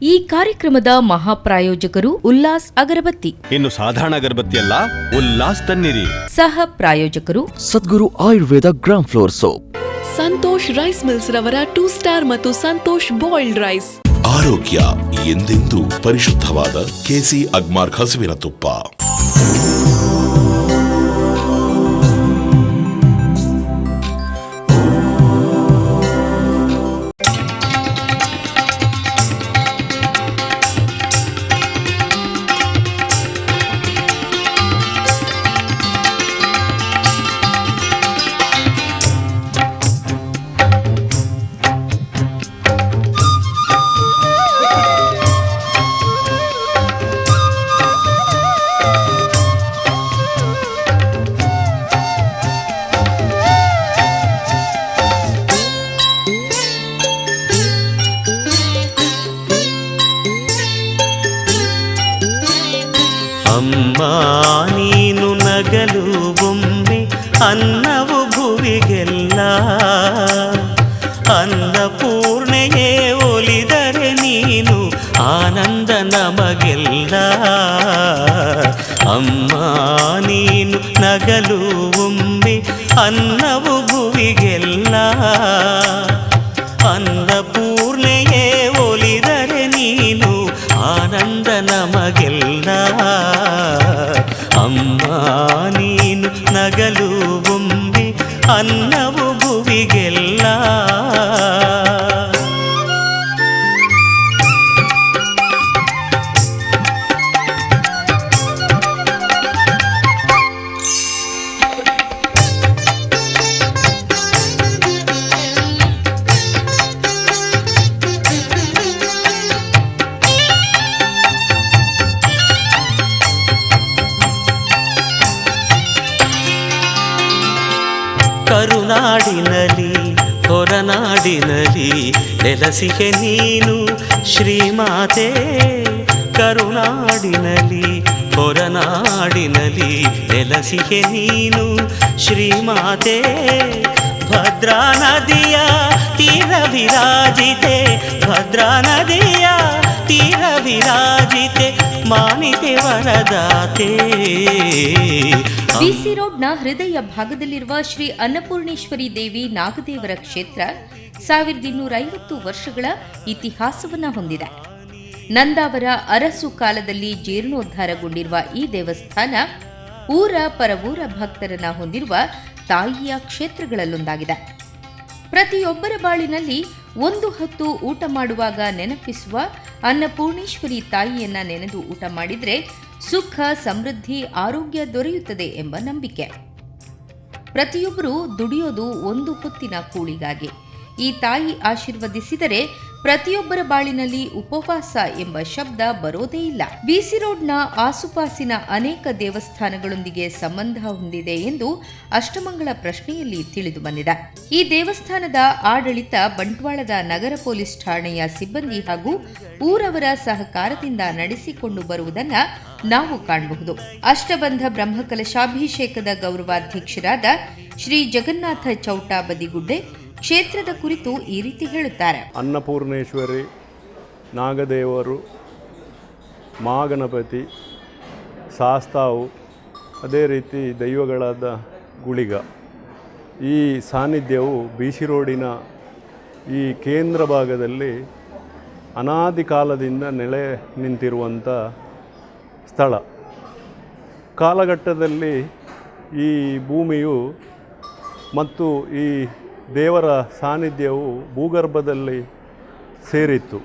ಈ ಕಾರ್ಯಕ್ರಮದ ಮಹಾಪ್ರಾಯೋಜಕರು ಉಲ್ಲಾಸ್ ಅಗರಬತ್ತಿ. ಇನ್ನು ಸಾಧಾರಣ ಅಗರಬತ್ತಿ ಅಲ್ಲ, ಉಲ್ಲಾಸ್ ತನ್ನಿರಿ. ಸಹ ಪ್ರಾಯೋಜಕರು Sadguru Ayurveda gram flour soap. Santosh rice mills ರವರ 2 ಸ್ಟಾರ್ ಮತ್ತು ಸಂತೋಷ್ ಬಾಯ್ಲ್ಡ್ ರೈಸ್. ಆರೋಗ್ಯ ಎಂದೆಂದೂ ಪರಿಶುದ್ಧವಾದ ಕೆಸಿ ಅಗ್ಮಾರ್ಕ್ ಹಸುವಿನ ತುಪ್ಪ. ಅಮ್ಮ ನೀನು ನಗಲು ಬೊಮ್ಮೆ ಅನ್ನವು ಭುವಿಗೆಲ್ಲ, ಅನ್ನಪೂರ್ಣೆಯೇ ಒಲಿದರೆ ನೀನು ಆನಂದ ನಮಗೆಲ್ಲ. ಅಮ್ಮ ನೀನು ನಗಲು ಬೊಮ್ಮೆ ಅನ್ನವು ಭುವಿಗೆಲ್ಲ, ಅನ್ನಪೂರ್ಣೆಯೇ ಒಲಿದರೆ ನೀನು ಆನಂದ ನಮಗೆಲ್ಲ. ಅಮ್ಮ ನೀನು ನಗಲು ಬೊಮ್ಮೆ ಅನ್ನವು ಭುವಿಗೆಲ್ಲ. ಕರುನಾಡಿನಲಿ ಹೊರನಾಡಿನಲಿ ನೆಲಸಿಹೆ ನೀನು ಶ್ರೀಮಾತೆ. ಕರುನಾಡಿನಲಿ ಹೊರನಾಡಿನಲಿ ನೆಲಸಿಹೆ ನೀನು ಶ್ರೀಮಾತೆ. ಭದ್ರಾ ನದಿಯ ತೀರ ವಿರಾಜಿತೆ, ಭದ್ರಾ ನದಿಯ ತೀರ ವಿರಾಜಿತೆ, ಮಾನಿತೆ ವರದಾತೆ. ಬಿಸಿ ರೋಡ್ನ ಹೃದಯ ಭಾಗದಲ್ಲಿರುವ ಶ್ರೀ ಅನ್ನಪೂರ್ಣೇಶ್ವರಿ ದೇವಿ ನಾಗದೇವರ ಕ್ಷೇತ್ರ 1250 ವರ್ಷಗಳ ಇತಿಹಾಸವನ್ನ ಹೊಂದಿದೆ. ನಂದಾವರ ಅರಸು ಕಾಲದಲ್ಲಿ ಜೀರ್ಣೋದ್ಧಾರಗೊಂಡಿರುವ ಈ ದೇವಸ್ಥಾನ ಊರ ಪರವೂರ ಭಕ್ತರನ್ನ ಹೊಂದಿರುವ ತಾಯಿಯ ಕ್ಷೇತ್ರಗಳಲ್ಲೊಂದಾಗಿದೆ. ಪ್ರತಿಯೊಬ್ಬರ ಬಾಳಿನಲ್ಲಿ ಒಂದು ಹೊತ್ತು ಊಟ ಮಾಡುವಾಗ ನೆನಪಿಸುವ ಅನ್ನಪೂರ್ಣೇಶ್ವರಿ ತಾಯಿಯನ್ನ ನೆನೆದು ಊಟ ಮಾಡಿದ್ರೆ ಸುಖ, ಸಮೃದ್ಧಿ, ಆರೋಗ್ಯ ದೊರೆಯುತ್ತದೆ ಎಂಬ ನಂಬಿಕೆ. ಪ್ರತಿಯೊಬ್ಬರೂ ದುಡಿಯೋದು ಒಂದು ಹೊತ್ತಿನ ಕೂಳಿಗಾಗಿ. ಈ ತಾಯಿ ಆಶೀರ್ವದಿಸಿದರೆ ಪ್ರತಿಯೊಬ್ಬರ ಬಾಳಿನಲ್ಲಿ ಉಪವಾಸ ಎಂಬ ಶಬ್ದ ಬರೋದೇ ಇಲ್ಲ. ಬಿಸಿ ರೋಡ್ನ ಆಸುಪಾಸಿನ ಅನೇಕ ದೇವಸ್ಥಾನಗಳೊಂದಿಗೆ ಸಂಬಂಧ ಹೊಂದಿದೆ ಎಂದು ಅಷ್ಟಮಂಗಳ ಪ್ರಶ್ನೆಯಲ್ಲಿ ತಿಳಿದು ಬಂದಿದೆ. ಈ ದೇವಸ್ಥಾನದ ಆಡಳಿತ ಬಂಟ್ವಾಳದ ನಗರ ಪೊಲೀಸ್ ಠಾಣೆಯ ಸಿಬ್ಬಂದಿ ಹಾಗೂ ಊರವರ ಸಹಕಾರದಿಂದ ನಡೆಸಿಕೊಂಡು ಬರುವುದನ್ನ ನಾವು ಕಾಣಬಹುದು. ಅಷ್ಟಬಂಧ ಬ್ರಹ್ಮಕಲಶಾಭಿಷೇಕದ ಗೌರವಾಧ್ಯಕ್ಷರಾದ ಶ್ರೀ ಜಗನ್ನಾಥ ಚೌಟ ಬದಿಗುಡ್ಡೆ ಕ್ಷೇತ್ರದ ಕುರಿತು ಈ ರೀತಿ ಹೇಳುತ್ತಾರೆ. ಅನ್ನಪೂರ್ಣೇಶ್ವರಿ, ನಾಗದೇವರು, ಮಹಾಗಣಪತಿ, ಶಾಸ್ತಾವು, ಅದೇ ರೀತಿ ದೈವಗಳಾದ ಗುಳಿಗ, ಈ ಸಾನ್ನಿಧ್ಯವು ಬಿಸಿ ರೋಡಿನ ಈ ಕೇಂದ್ರ ಭಾಗದಲ್ಲಿ ಅನಾದಿ ಕಾಲದಿಂದ ನೆಲೆ ನಿಂತಿರುವಂಥ ಸ್ಥಳ. ಕಾಲಘಟ್ಟದಲ್ಲಿ ಈ ಭೂಮಿಯು ಮತ್ತು ಈ ದೇವರ ಸಾನ್ನಿಧ್ಯವು ಭೂಗರ್ಭದಲ್ಲಿ ಸೇರಿತ್ತು.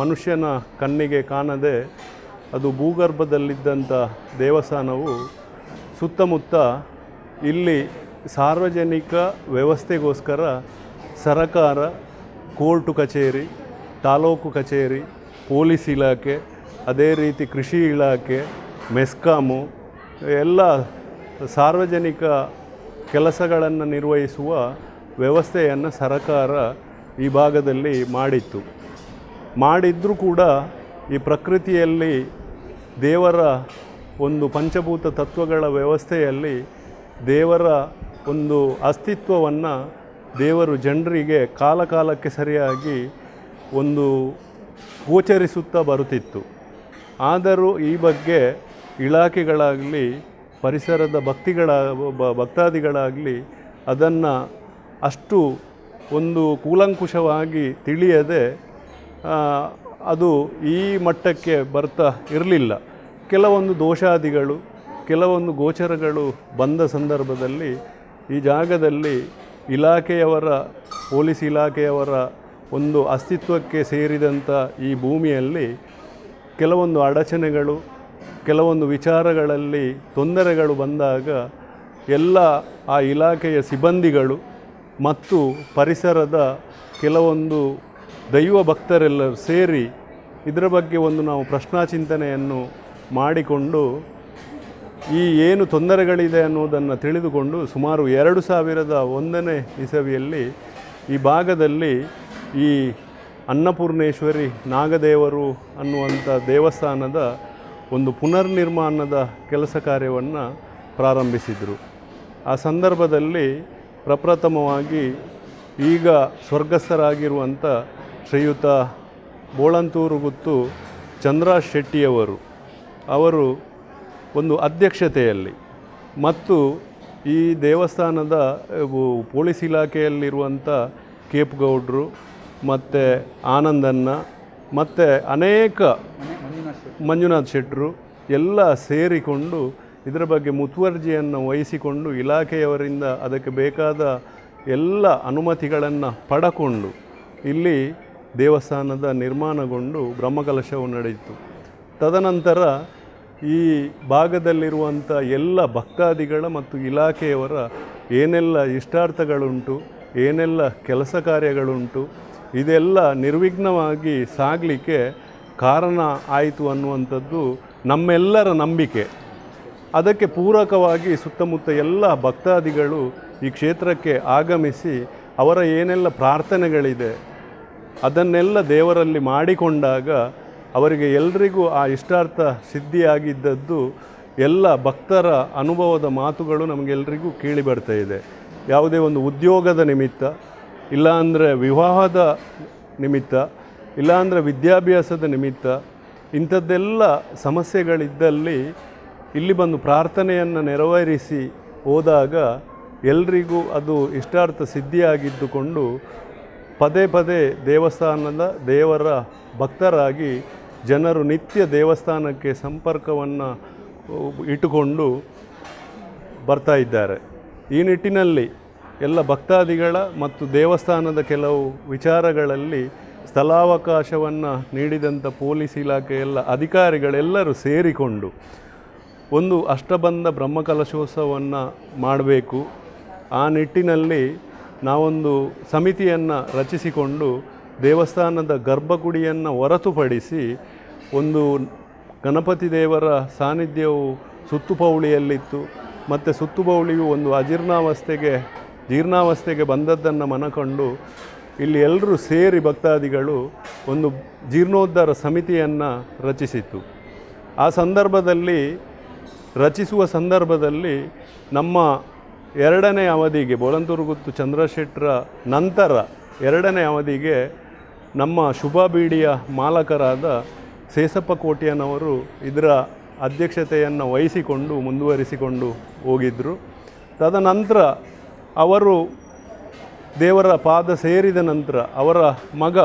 ಮನುಷ್ಯನ ಕಣ್ಣಿಗೆ ಕಾಣದೆ ಅದು ಭೂಗರ್ಭದಲ್ಲಿದ್ದಂಥ ದೇವಸ್ಥಾನವು ಸುತ್ತಮುತ್ತ ಇಲ್ಲಿ ಸಾರ್ವಜನಿಕ ವ್ಯವಸ್ಥೆಗೋಸ್ಕರ ಸರಕಾರ, ಕೋರ್ಟು ಕಚೇರಿ, ತಾಲೂಕು ಕಚೇರಿ, ಪೊಲೀಸ್ ಇಲಾಖೆ, ಅದೇ ರೀತಿ ಕೃಷಿ ಇಲಾಖೆ, ಮೆಸ್ಕಾಮು ಎಲ್ಲ ಸಾರ್ವಜನಿಕ ಕೆಲಸಗಳನ್ನು ನಿರ್ವಹಿಸುವ ವ್ಯವಸ್ಥೆಯನ್ನು ಸರಕಾರ ಈ ಭಾಗದಲ್ಲಿ ಮಾಡಿದ್ದರೂ ಕೂಡ ಈ ಪ್ರಕೃತಿಯಲ್ಲಿ ದೇವರ ಒಂದು ಪಂಚಭೂತ ತತ್ವಗಳ ವ್ಯವಸ್ಥೆಯಲ್ಲಿ ದೇವರ ಒಂದು ಅಸ್ತಿತ್ವವನ್ನು ದೇವರು ಜನರಿಗೆ ಕಾಲಕಾಲಕ್ಕೆ ಸರಿಯಾಗಿ ಒಂದು ಗೋಚರಿಸುತ್ತಾ ಬರುತ್ತಿತ್ತು. ಆದರೂ ಈ ಬಗ್ಗೆ ಇಲಾಖೆಗಳಾಗಲಿ ಪರಿಸರದ ಭಕ್ತಾದಿಗಳಾಗಲಿ ಅದನ್ನು ಅಷ್ಟು ಒಂದು ಕೂಲಂಕುಷವಾಗಿ ತಿಳಿಯದೆ ಅದು ಈ ಮಟ್ಟಕ್ಕೆ ಬರ್ತಾ ಇರಲಿಲ್ಲ. ಕೆಲವೊಂದು ದೋಷಾದಿಗಳು, ಕೆಲವೊಂದು ಗೋಚರಗಳು ಬಂದ ಸಂದರ್ಭದಲ್ಲಿ ಈ ಜಾಗದಲ್ಲಿ ಇಲಾಖೆಯವರ, ಪೊಲೀಸ್ ಇಲಾಖೆಯವರ ಒಂದು ಅಸ್ತಿತ್ವಕ್ಕೆ ಸೇರಿದಂಥ ಈ ಭೂಮಿಯಲ್ಲಿ ಕೆಲವೊಂದು ಅಡಚಣೆಗಳು, ಕೆಲವೊಂದು ವಿಚಾರಗಳಲ್ಲಿ ತೊಂದರೆಗಳು ಬಂದಾಗ ಎಲ್ಲ ಆ ಇಲಾಖೆಯ ಸಿಬ್ಬಂದಿಗಳು ಮತ್ತು ಪರಿಸರದ ಕೆಲವೊಂದು ದೈವ ಭಕ್ತರೆಲ್ಲರೂ ಸೇರಿ ಇದರ ಬಗ್ಗೆ ಒಂದು ನಾವು ಪ್ರಶ್ನಾಚಿಂತನೆಯನ್ನು ಮಾಡಿಕೊಂಡು ಈ ಏನು ತೊಂದರೆಗಳಿದೆ ಅನ್ನೋದನ್ನು ತಿಳಿದುಕೊಂಡು ಸುಮಾರು 2001ನೇ ಇಸವಿಯಲ್ಲಿ ಈ ಭಾಗದಲ್ಲಿ ಈ ಅನ್ನಪೂರ್ಣೇಶ್ವರಿ ನಾಗದೇವರು ಅನ್ನುವಂಥ ದೇವಸ್ಥಾನದ ಒಂದು ಪುನರ್ನಿರ್ಮಾಣದ ಕೆಲಸ ಕಾರ್ಯವನ್ನು ಪ್ರಾರಂಭಿಸಿದರು. ಆ ಸಂದರ್ಭದಲ್ಲಿ ಪ್ರಪ್ರಥಮವಾಗಿ ಈಗ ಸ್ವರ್ಗಸ್ಥರಾಗಿರುವಂಥ ಶ್ರೀಯುತ ಬೋಳಂತೂರುಗುತ್ತು ಚಂದ್ರಾಶ್ ಶೆಟ್ಟಿಯವರು ಅವರು ಒಂದು ಅಧ್ಯಕ್ಷತೆಯಲ್ಲಿ ಮತ್ತು ಈ ದೇವಸ್ಥಾನದ ಪೊಲೀಸ್ ಇಲಾಖೆಯಲ್ಲಿರುವಂಥ ಕೇಪ್ ಗೌಡ್ರು ಮತ್ತು ಆನಂದನ್ನ ಮತ್ತು ಅನೇಕ ಮಂಜುನಾಥ್ ಶೆಟ್ಟರು ಎಲ್ಲ ಸೇರಿಕೊಂಡು ಇದರ ಬಗ್ಗೆ ಮುತುವರ್ಜಿಯನ್ನು ವಹಿಸಿಕೊಂಡು ಇಲಾಖೆಯವರಿಂದ ಅದಕ್ಕೆ ಬೇಕಾದ ಎಲ್ಲ ಅನುಮತಿಗಳನ್ನು ಪಡಕೊಂಡು ಇಲ್ಲಿ ದೇವಸ್ಥಾನದ ನಿರ್ಮಾಣಗೊಂಡು ಬ್ರಹ್ಮಕಲಶವು ನಡೆಯಿತು. ತದನಂತರ ಈ ಭಾಗದಲ್ಲಿರುವಂಥ ಎಲ್ಲ ಭಕ್ತಾದಿಗಳ ಮತ್ತು ಇಲಾಖೆಯವರ ಏನೆಲ್ಲ ಇಷ್ಟಾರ್ಥಗಳುಂಟು, ಏನೆಲ್ಲ ಕೆಲಸ ಕಾರ್ಯಗಳುಂಟು, ಇದೆಲ್ಲ ನಿರ್ವಿಘ್ನವಾಗಿ ಸಾಗಲಿಕ್ಕೆ ಕಾರಣ ಆಯಿತು ಅನ್ನುವಂಥದ್ದು ನಮ್ಮೆಲ್ಲರ ನಂಬಿಕೆ. ಅದಕ್ಕೆ ಪೂರಕವಾಗಿ ಸುತ್ತಮುತ್ತ ಎಲ್ಲ ಭಕ್ತಾದಿಗಳು ಈ ಕ್ಷೇತ್ರಕ್ಕೆ ಆಗಮಿಸಿ ಅವರ ಏನೆಲ್ಲ ಪ್ರಾರ್ಥನೆಗಳಿದೆ ಅದನ್ನೆಲ್ಲ ದೇವರಲ್ಲಿ ಮಾಡಿಕೊಂಡಾಗ ಅವರಿಗೆ ಎಲ್ರಿಗೂ ಆ ಇಷ್ಟಾರ್ಥ ಸಿದ್ಧಿಯಾಗಿದ್ದದ್ದು ಎಲ್ಲ ಭಕ್ತರ ಅನುಭವದ ಮಾತುಗಳು ನಮಗೆಲ್ಲರಿಗೂ ಕೇಳಿ ಬರ್ತಾ ಇದೆ. ಯಾವುದೇ ಒಂದು ಉದ್ಯೋಗದ ನಿಮಿತ್ತ, ಇಲ್ಲಾಂದರೆ ವಿವಾಹದ ನಿಮಿತ್ತ, ಇಲ್ಲಾಂದರೆ ವಿದ್ಯಾಭ್ಯಾಸದ ನಿಮಿತ್ತ, ಇಂಥದ್ದೆಲ್ಲ ಸಮಸ್ಯೆಗಳಿದ್ದಲ್ಲಿ ಇಲ್ಲಿ ಬಂದು ಪ್ರಾರ್ಥನೆಯನ್ನು ನೆರವೇರಿಸಿ ಹೋದಾಗ ಎಲ್ರಿಗೂ ಅದು ಇಷ್ಟಾರ್ಥ ಸಿದ್ಧಿಯಾಗಿದ್ದುಕೊಂಡು ಪದೇ ಪದೇ ದೇವಸ್ಥಾನದ ದೇವರ ಭಕ್ತರಾಗಿ ಜನರು ನಿತ್ಯ ದೇವಸ್ಥಾನಕ್ಕೆ ಸಂಪರ್ಕವನ್ನು ಇಟ್ಟುಕೊಂಡು ಬರ್ತಾ ಇದ್ದಾರೆ. ಈ ನಿಟ್ಟಿನಲ್ಲಿ ಎಲ್ಲ ಭಕ್ತಾದಿಗಳ ಮತ್ತು ದೇವಸ್ಥಾನದ ಕೆಲವು ವಿಚಾರಗಳಲ್ಲಿ ಸ್ಥಳಾವಕಾಶವನ್ನು ನೀಡಿದಂಥ ಪೊಲೀಸ್ ಇಲಾಖೆಯೆಲ್ಲ ಅಧಿಕಾರಿಗಳೆಲ್ಲರೂ ಸೇರಿಕೊಂಡು ಒಂದು ಅಷ್ಟಬಂಧ ಬ್ರಹ್ಮಕಲಶೋತ್ಸವವನ್ನು ಮಾಡಬೇಕು. ಆ ನಿಟ್ಟಿನಲ್ಲಿ ನಾವೊಂದು ಸಮಿತಿಯನ್ನು ರಚಿಸಿಕೊಂಡು ದೇವಸ್ಥಾನದ ಗರ್ಭಗುಡಿಯನ್ನು ಹೊರತುಪಡಿಸಿ ಒಂದು ಗಣಪತಿ ದೇವರ ಸಾನ್ನಿಧ್ಯವು ಸುತ್ತುಪೌಳಿಯಲ್ಲಿತ್ತು ಮತ್ತು ಸುತ್ತುಪೌಳಿಯು ಒಂದು ಜೀರ್ಣಾವಸ್ಥೆಗೆ ಬಂದದ್ದನ್ನು ಮನಕೊಂಡು ಇಲ್ಲಿ ಎಲ್ಲರೂ ಸೇರಿ ಭಕ್ತಾದಿಗಳು ಒಂದು ಜೀರ್ಣೋದ್ಧಾರ ಸಮಿತಿಯನ್ನು ರಚಿಸಿತು. ಆ ಸಂದರ್ಭದಲ್ಲಿ ರಚಿಸುವ ಸಂದರ್ಭದಲ್ಲಿ ನಮ್ಮ ಎರಡನೇ ಅವಧಿಗೆ ಬೋಳಂತೂರುಗುತ್ತು ಚಂದ್ರಶೆಟ್ಟರ ನಂತರ ಎರಡನೇ ಅವಧಿಗೆ ನಮ್ಮ ಶುಭ ಬೀಡಿಯ ಮಾಲಕರಾದ ಸೇಸಪ್ಪ ಕೋಟ್ಯನವರು ಇದರ ಅಧ್ಯಕ್ಷತೆಯನ್ನು ವಹಿಸಿಕೊಂಡು ಮುಂದುವರಿಸಿಕೊಂಡು ಹೋಗಿದ್ದರು. ತದನಂತರ ಅವರು ದೇವರ ಪಾದ ಸೇರಿದ ನಂತರ ಅವರ ಮಗ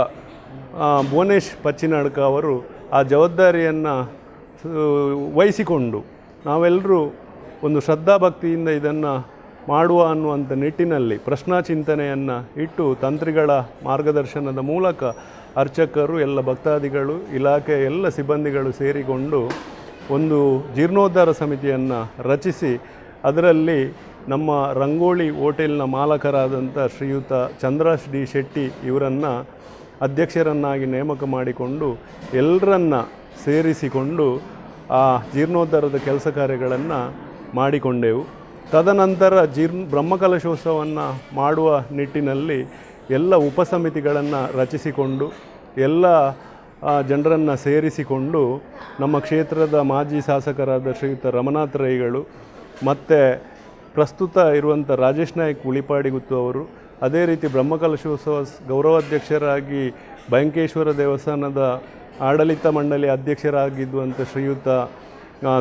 ಭುವನೇಶ್ ಪಚ್ಚಿನಡ್ಕ ಅವರು ಆ ಜವಾಬ್ದಾರಿಯನ್ನು ವಹಿಸಿಕೊಂಡು ನಾವೆಲ್ಲರೂ ಒಂದು ಶ್ರದ್ಧಾಭಕ್ತಿಯಿಂದ ಇದನ್ನು ಮಾಡುವ ಅನ್ನುವಂಥ ನಿಟ್ಟಿನಲ್ಲಿ ಪ್ರಶ್ನಾಚಿಂತನೆಯನ್ನು ಇಟ್ಟು ತಂತ್ರಿಗಳ ಮಾರ್ಗದರ್ಶನದ ಮೂಲಕ ಅರ್ಚಕರು, ಎಲ್ಲ ಭಕ್ತಾದಿಗಳು, ಇಲಾಖೆ ಎಲ್ಲ ಸಿಬ್ಬಂದಿಗಳು ಸೇರಿಕೊಂಡು ಒಂದು ಜೀರ್ಣೋದ್ಧಾರ ಸಮಿತಿಯನ್ನು ರಚಿಸಿ ಅದರಲ್ಲಿ ನಮ್ಮ ರಂಗೋಳಿ ಹೋಟೆಲ್ನ ಮಾಲಕರಾದಂಥ ಶ್ರೀಯುತ ಚಂದ್ರಾಶ್ ಡಿ ಶೆಟ್ಟಿ ಇವರನ್ನು ಅಧ್ಯಕ್ಷರನ್ನಾಗಿ ನೇಮಕ ಮಾಡಿಕೊಂಡು ಎಲ್ಲರನ್ನ ಸೇರಿಸಿಕೊಂಡು ಆ ಜೀರ್ಣೋದ್ಧಾರದ ಕೆಲಸ ಕಾರ್ಯಗಳನ್ನು ಮಾಡಿಕೊಂಡೆವು. ತದನಂತರ ಬ್ರಹ್ಮಕಲಶೋತ್ಸವವನ್ನು ಮಾಡುವ ನಿಟ್ಟಿನಲ್ಲಿ ಎಲ್ಲ ಉಪಸಮಿತಿಗಳನ್ನು ರಚಿಸಿಕೊಂಡು ಎಲ್ಲ ಜನರನ್ನು ಸೇರಿಸಿಕೊಂಡು ನಮ್ಮ ಕ್ಷೇತ್ರದ ಮಾಜಿ ಶಾಸಕರಾದ ಶ್ರೀಯುತ ರಮನಾಥ್ ರೈಗಳು ಮತ್ತು ಪ್ರಸ್ತುತ ಇರುವಂಥ ರಾಜೇಶ್ ನಾಯ್ಕ್ ಉಳಿಪಾಡಿಗುತ್ತು ಅವರು, ಅದೇ ರೀತಿ ಬ್ರಹ್ಮಕಲಶೋತ್ಸವ ಗೌರವಾಧ್ಯಕ್ಷರಾಗಿ ಭಯಂಕೇಶ್ವರ ದೇವಸ್ಥಾನದ ಆಡಳಿತ ಮಂಡಳಿ ಅಧ್ಯಕ್ಷರಾಗಿದ್ದಂಥ ಶ್ರೀಯುತ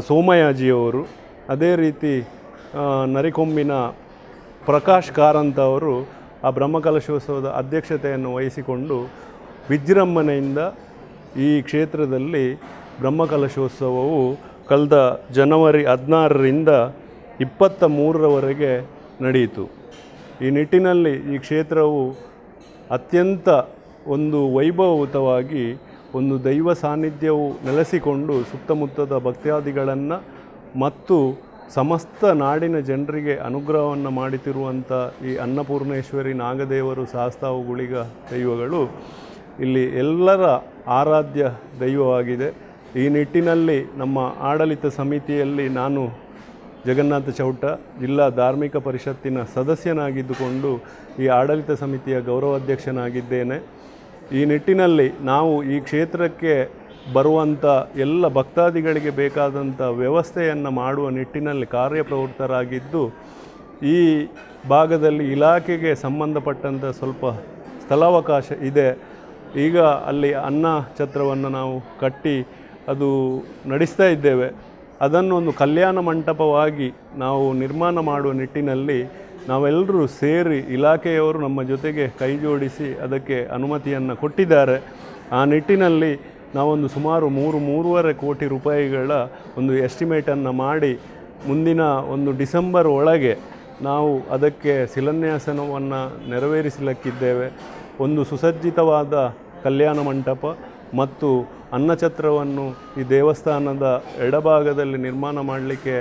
ಸೋಮಯಾಜಿಯವರು, ಅದೇ ರೀತಿ ನರಿಕೊಂಬಿನ ಪ್ರಕಾಶ್ ಕಾರಂತ್ ಅವರು ಆ ಬ್ರಹ್ಮಕಲಶೋತ್ಸವದ ಅಧ್ಯಕ್ಷತೆಯನ್ನು ವಹಿಸಿಕೊಂಡು ವಿಜೃಂಭಣೆಯಿಂದ ಈ ಕ್ಷೇತ್ರದಲ್ಲಿ ಬ್ರಹ್ಮಕಲಶೋತ್ಸವವು ಕಳೆದ ಜನವರಿ 16ರಿಂದ 23ರವರೆಗೆ ನಡೆಯಿತು. ಈ ನಿಟ್ಟಿನಲ್ಲಿ ಈ ಕ್ಷೇತ್ರವು ಅತ್ಯಂತ ಒಂದು ವೈಭವಯುತವಾಗಿ ಒಂದು ದೈವ ಸಾನ್ನಿಧ್ಯವು ನೆಲೆಸಿಕೊಂಡು ಸುತ್ತಮುತ್ತದ ಭಕ್ತಾದಿಗಳನ್ನು ಮತ್ತು ಸಮಸ್ತ ನಾಡಿನ ಜನರಿಗೆ ಅನುಗ್ರಹವನ್ನು ಮಾಡುತ್ತಿರುವಂಥ ಈ ಅನ್ನಪೂರ್ಣೇಶ್ವರಿ ನಾಗದೇವರು, ಶಾಸ್ತಾವು, ಗುಳಿಗ ದೈವಗಳು ಇಲ್ಲಿ ಎಲ್ಲರ ಆರಾಧ್ಯ ದೈವವಾಗಿದೆ. ಈ ನಿಟ್ಟಿನಲ್ಲಿ ನಮ್ಮ ಆಡಳಿತ ಸಮಿತಿಯಲ್ಲಿ ನಾನು ಜಗನ್ನಾಥ ಚೌಟ ಜಿಲ್ಲಾ ಧಾರ್ಮಿಕ ಪರಿಷತ್ತಿನ ಸದಸ್ಯನಾಗಿದ್ದುಕೊಂಡು ಈ ಆಡಳಿತ ಸಮಿತಿಯ ಗೌರವಾಧ್ಯಕ್ಷನಾಗಿದ್ದೇನೆ. ಈ ನಿಟ್ಟಿನಲ್ಲಿ ನಾವು ಈ ಕ್ಷೇತ್ರಕ್ಕೆ ಬರುವಂಥ ಎಲ್ಲ ಭಕ್ತಾದಿಗಳಿಗೆ ಬೇಕಾದಂಥ ವ್ಯವಸ್ಥೆಯನ್ನು ಮಾಡುವ ನಿಟ್ಟಿನಲ್ಲಿ ಕಾರ್ಯಪ್ರವೃತ್ತರಾಗಿದ್ದು, ಈ ಭಾಗದಲ್ಲಿ ಇಲಾಖೆಗೆ ಸಂಬಂಧಪಟ್ಟಂಥ ಸ್ವಲ್ಪ ಸ್ಥಳಾವಕಾಶ ಇದೆ. ಈಗ ಅಲ್ಲಿ ಅನ್ನ ಛತ್ರವನ್ನು ನಾವು ಕಟ್ಟಿ ಅದು ನಡೆಸ್ತಾ ಇದ್ದೇವೆ. ಅದನ್ನು ಒಂದು ಕಲ್ಯಾಣ ಮಂಟಪವಾಗಿ ನಾವು ನಿರ್ಮಾಣ ಮಾಡುವ ನಿಟ್ಟಿನಲ್ಲಿ ನಾವೆಲ್ಲರೂ ಸೇರಿ ಇಲಾಖೆಯವರು ನಮ್ಮ ಜೊತೆಗೆ ಕೈ ಜೋಡಿಸಿ ಅದಕ್ಕೆ ಅನುಮತಿಯನ್ನು ಕೊಟ್ಟಿದ್ದಾರೆ. ಆ ನಿಟ್ಟಿನಲ್ಲಿ ನಾವೊಂದು ಸುಮಾರು 3-3.5 ಕೋಟಿ ರೂಪಾಯಿಗಳ ಒಂದು ಎಸ್ಟಿಮೇಟನ್ನು ಮಾಡಿ ಮುಂದಿನ ಒಂದು ಡಿಸೆಂಬರ್ ಒಳಗೆ ನಾವು ಅದಕ್ಕೆ ಶಿಲಾನ್ಯಾಸನವನ್ನು ನೆರವೇರಿಸಲಿಕ್ಕಿದ್ದೇವೆ. ಒಂದು ಸುಸಜ್ಜಿತವಾದ ಕಲ್ಯಾಣ ಮಂಟಪ ಮತ್ತು ಅನ್ನಛತ್ರವನ್ನು ಈ ದೇವಸ್ಥಾನದ ಎಡಭಾಗದಲ್ಲಿ ನಿರ್ಮಾಣ ಮಾಡಲಿಕ್ಕೆ